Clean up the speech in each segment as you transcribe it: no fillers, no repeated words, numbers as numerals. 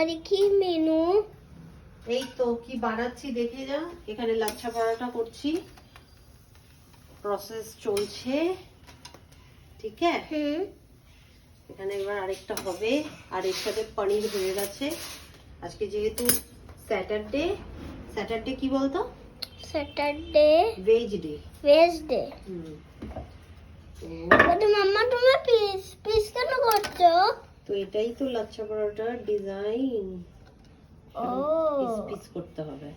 বাড়ি কি মেনু? এই তো কি বানাচ্ছি দেখে যা। এখানে লাচ্ছা পরোটা করছি, প্রসেস চলছে, ঠিক আছে। এখানে এবার আরেকটা হবে, আর এর সাথে পনির হয়ে গেছে। আজকে যেহেতু স্যাটারডে, স্যাটারডে কি বলতো? Saturday veg day. Veg day. তো মাম্মা তুমি পিস পিস কেন করছো? তো এটাই তো লাচ্ছা পরোটার ডিজাইন। ও পিস পিস করতে হবে,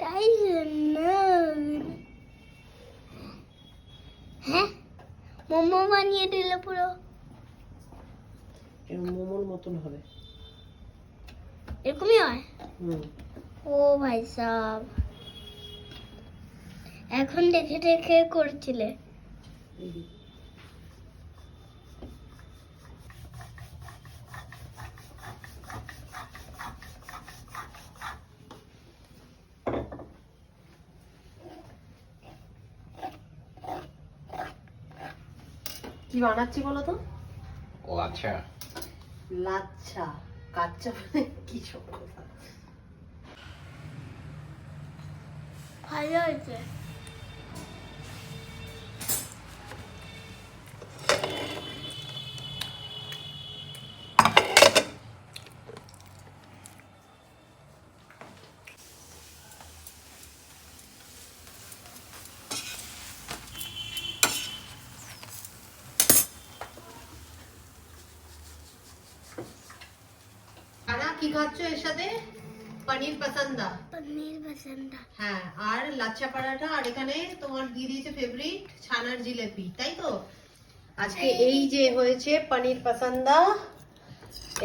তাই জন্য। হ্যাঁ, মোমো বানিয়ে দিলে পুরো এরকম মোমোর মতন হবে। এরকমই হয়। ও ভাই সাব, এখন দেখে দেখে করছিলে। কি বানাচ্ছি বলো তো? লাচ্ছা। লাচ্ছা, কাচ্চা মানে কি সব কথা। ভালো হয়েছে। কি খাচ্ছ এর সাথে? পনির পসন্দা। পনির পসন্দা। হ্যাঁ, আর লাচ্ছা পরাঠা, আর এখানে তোমার দিয়ে দিয়েছে ফেভারিট ছানার জিলাপি, তাই তো? আজকে এই যে হয়েছে পনির পসন্দা,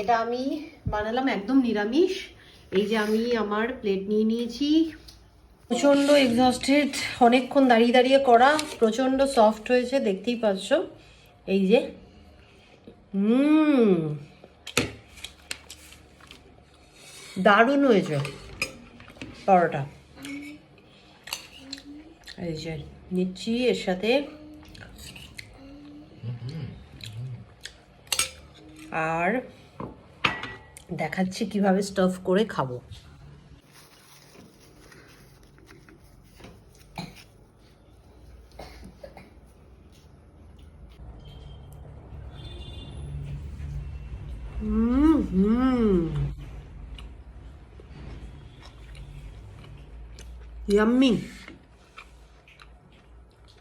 এটা আমি বানালাম একদম নিরামিষ। এই যে আমি আমার প্লেট নিয়ে নিয়েছি। প্রচন্ড এক্সস্টেড, অনেকক্ষণ দাঁড়িয়ে দাঁড়িয়ে করা, প্রচন্ড সফট হয়েছে, দেখতেই পাচ্ছ। এই যে দারুণ হয়েছে পরোটা। এই যে নিচ্ছি এর সাথে, আর দেখাচ্ছি কিভাবে স্টাফ করে খাবো। Yummy.